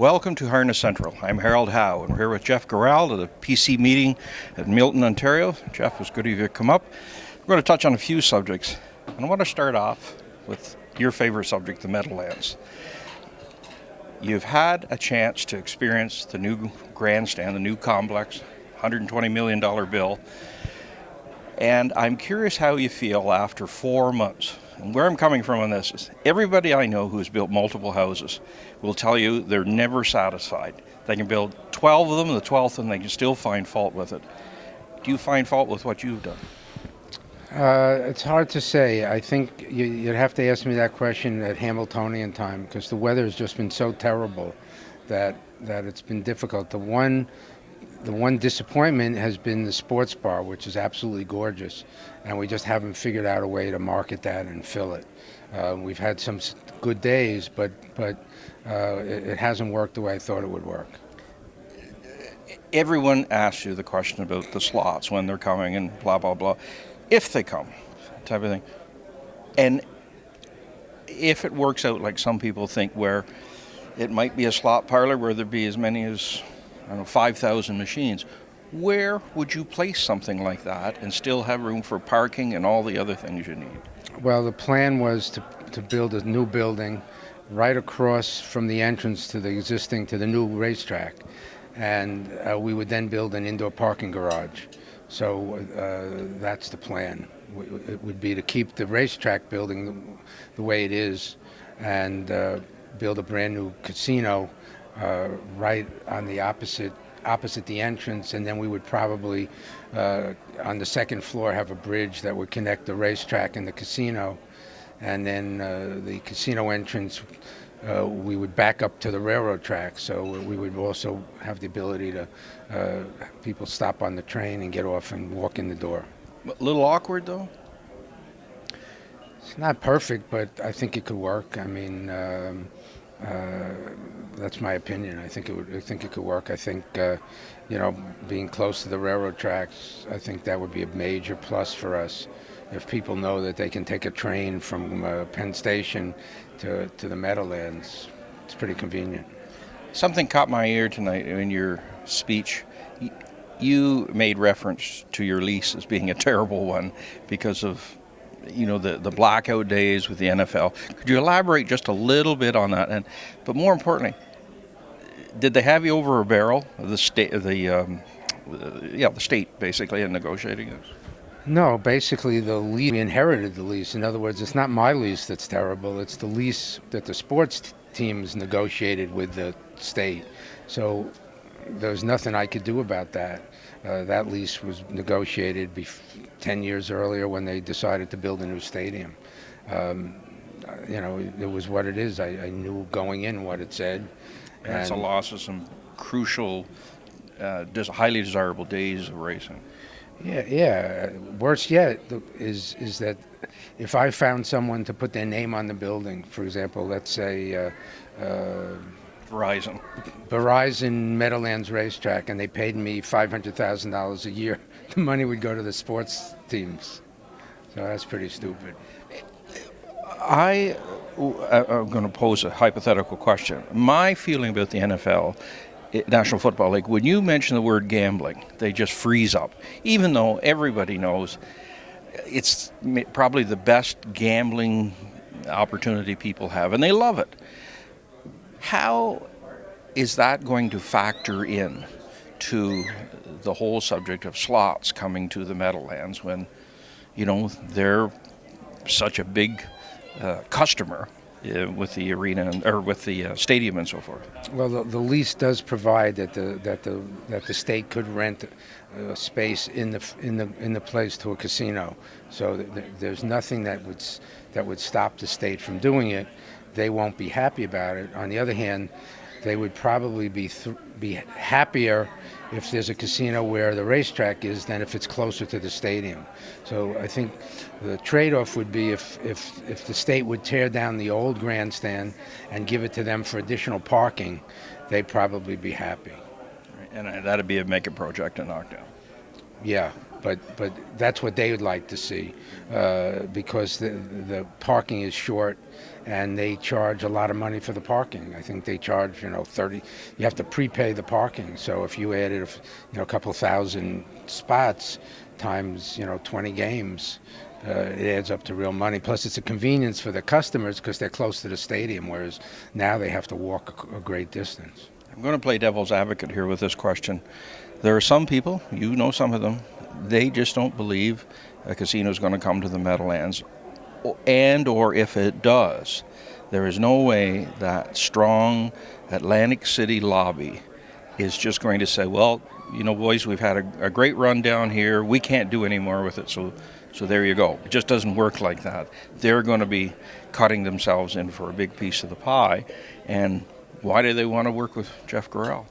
Welcome to Harness Central. I'm Harold Howe, and we're here with Jeff Gural at a PC meeting at Milton, Ontario. Jeff, it's good of you to come up. We're going to touch on a few subjects, and I want to start off with your favorite subject, the Meadowlands. You've had a chance to experience the new grandstand, the new complex, $120 million bill, and I'm curious how you feel after 4 months. And where I'm coming from on this is everybody I know who's built multiple houses will tell you they're never satisfied. They can build 12 of them, and the 12th one they can still find fault with it. Do you find fault with what you've done? It's hard to say. I think you'd have to ask me that question at Hamiltonian time, because the weather has just been so terrible that it's been difficult. The one disappointment has been the sports bar, which is absolutely gorgeous, and we just haven't figured out a way to market that and fill it. We've had some good days, but it hasn't worked the way I thought it would work. Everyone asks you the question about the slots, when they're coming and blah, blah, blah. If they come, type of thing. And if it works out like some people think, where it might be a slot parlor where there'd be as many as 5,000 machines. Where would you place something like that and still have room for parking and all the other things you need? Well, the plan was to build a new building right across from the entrance to the new racetrack, and we would then build an indoor parking garage. So that's the plan. It would be to keep the racetrack building the way it is and build a brand new casino right on the opposite the entrance, and then we would probably on the second floor have a bridge that would connect the racetrack and the casino, and then the casino entrance we would back up to the railroad track, so we would also have the ability to people stop on the train and get off and walk in the door. A little awkward though? It's not perfect, but I think it could work. I mean, that's my opinion. I think it could work. I think being close to the railroad tracks, I think that would be a major plus for us. If people know that they can take a train from Penn Station to the Meadowlands, it's pretty convenient. Something caught my ear tonight in your speech. You made reference to your lease as being a terrible one because of the blackout days with the NFL. Could you elaborate just a little bit on that? But more importantly, did they have you over a barrel? The state basically in negotiating this. No, basically the lease, we inherited the lease. In other words, it's not my lease that's terrible. It's the lease that the sports teams negotiated with the state. So there's nothing I could do about that. That lease was negotiated 10 years earlier when they decided to build a new stadium. It was what it is. I knew going in what it said. And it's a loss of some crucial, highly desirable days of racing. Yeah. Worse yet is that if I found someone to put their name on the building, for example, let's say Verizon Meadowlands Racetrack, and they paid me $500,000 a year, the money would go to the sports teams. So that's pretty stupid. I'm going to pose a hypothetical question. My feeling about the NFL, National Football League, when you mention the word gambling, they just freeze up, even though everybody knows it's probably the best gambling opportunity people have, and they love it. How is that going to factor in to the whole subject of slots coming to the Meadowlands when, they're such a big customer with the arena or with the stadium and so forth? Well, the lease does provide that the state could rent space in the place to a casino. So there's nothing that would stop the state from doing it. They won't be happy about it. On the other hand, they would probably be happier if there's a casino where the racetrack is than if it's closer to the stadium. So I think the trade-off would be if the state would tear down the old grandstand and give it to them for additional parking, they'd probably be happy. And that'd be a make-it project in Knockdown. Yeah, but that's what they would like to see, because the parking is short, and they charge a lot of money for the parking. I think they charge 30. You have to prepay the parking. So if you added a couple thousand spots times 20 games. It adds up to real money. Plus, it's a convenience for the customers because they're close to the stadium, whereas now they have to walk a great distance. I'm going to play devil's advocate here with this question. There are some people, you know some of them, they just don't believe a casino is going to come to the Meadowlands, and or if it does, there is no way that strong Atlantic City lobby is just going to say, well, boys, we've had a great run down here. We can't do any more with it, so there you go. It just doesn't work like that. They're going to be cutting themselves in for a big piece of the pie. And why do they want to work with Jeff Gural?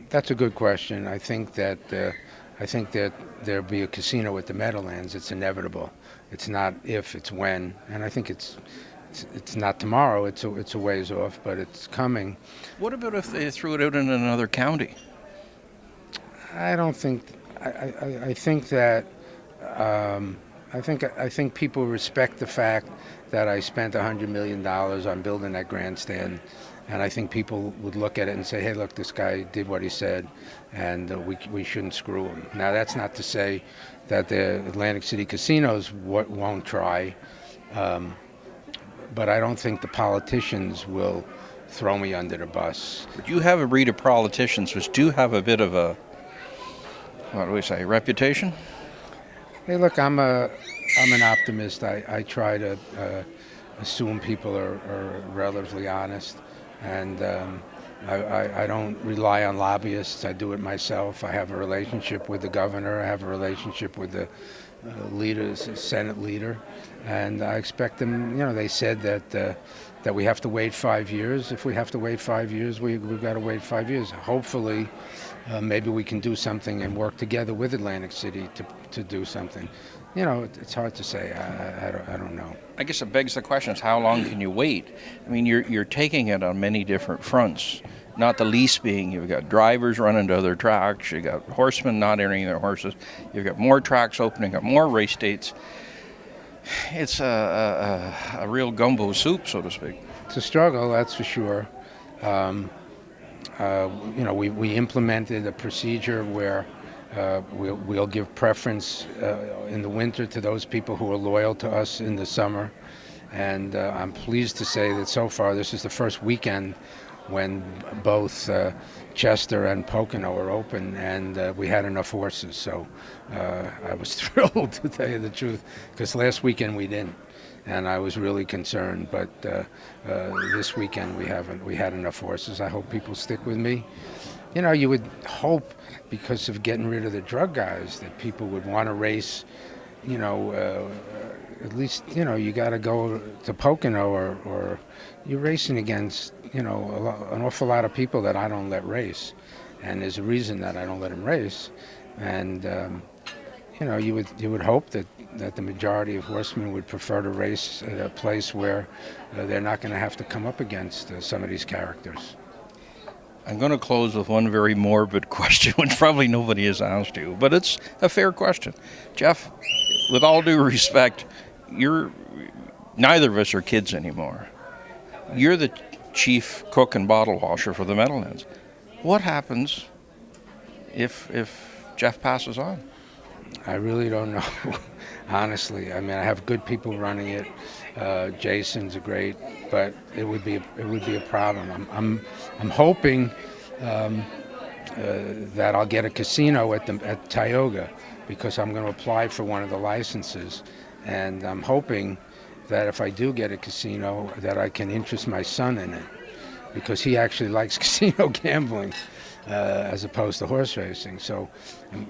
That's a good question. I think that there'll be a casino at the Meadowlands. It's inevitable. It's not if, it's when. And I think it's not tomorrow. It's a ways off, but it's coming. What about if they threw it out in another county? I don't think. I think that. I think people respect the fact that I spent $100 million on building that grandstand, and I think people would look at it and say, "Hey, look, this guy did what he said, and we shouldn't screw him." Now, that's not to say that the Atlantic City casinos won't try, but I don't think the politicians will throw me under the bus. But you have a breed of politicians which do have a bit of a, what do we say, reputation? Hey, look, I'm an optimist. I try to assume people are relatively honest, and I don't rely on lobbyists. I do it myself. I have a relationship with the governor. I have a relationship with the Senate leader, and I expect them. They said that we have to wait 5 years. If we have to wait 5 years, we've got to wait 5 years. Hopefully, maybe we can do something and work together with Atlantic City to do something. It's hard to say. I don't know. I guess it begs the question is how long can you wait? I mean, you're taking it on many different fronts, not the least being you've got drivers running to other tracks, you've got horsemen not entering their horses, you've got more tracks opening up, more race dates. It's a real gumbo soup, so to speak. It's a struggle, that's for sure. We implemented a procedure where we'll give preference in the winter to those people who are loyal to us in the summer. And I'm pleased to say that so far this is the first weekend when both Chester and Pocono are open, and we had enough horses. So I was thrilled, to tell you the truth, because last weekend we didn't. And I was really concerned, but this weekend we had enough horses. I hope people stick with me. You would hope, because of getting rid of the drug guys, that people would want to race. At least you got to go to Pocono, or you're racing against an awful lot of people that I don't let race, and there's a reason that I don't let them race, and you would hope that the majority of horsemen would prefer to race at a place where they're not going to have to come up against some of these characters. I'm going to close with one very morbid question, which probably nobody has asked you, but it's a fair question. Jeff, with all due respect, neither of us are kids anymore. You're the chief cook and bottle washer for the Meadowlands. What happens if Jeff passes on? I really don't know, honestly. I mean, I have good people running it. Jason's great, but it would be a problem. I'm hoping that I'll get a casino at Tioga, because I'm going to apply for one of the licenses, and I'm hoping that if I do get a casino, that I can interest my son in it, because he actually likes casino gambling as opposed to horse racing. So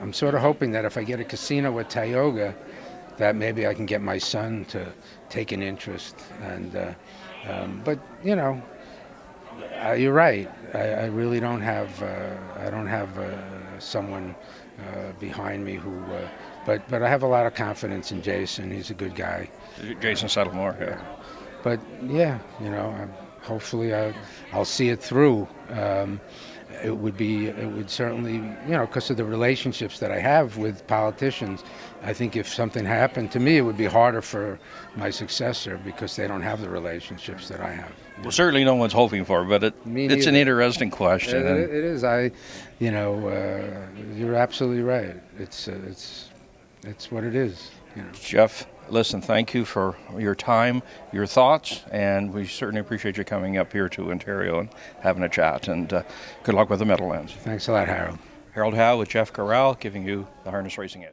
I'm sort of hoping that if I get a casino at Tioga, that maybe I can get my son to take an interest. And but you're right. I really don't have someone behind me who. But I have a lot of confidence in Jason. He's a good guy. Jason Settlemore. Yeah. But yeah, hopefully I'll see it through. It would certainly, because of the relationships that I have with politicians, I think if something happened to me, it would be harder for my successor because they don't have the relationships that I have. Well, certainly no one's hoping for, but it's an interesting question. It is. You're absolutely right. It's what it is. Jeff, listen, thank you for your time, your thoughts, and we certainly appreciate you coming up here to Ontario and having a chat. And good luck with the Meadowlands. Thanks a lot, Harold. Harold Howe with Jeff Gural giving you the Harness Racing Edge.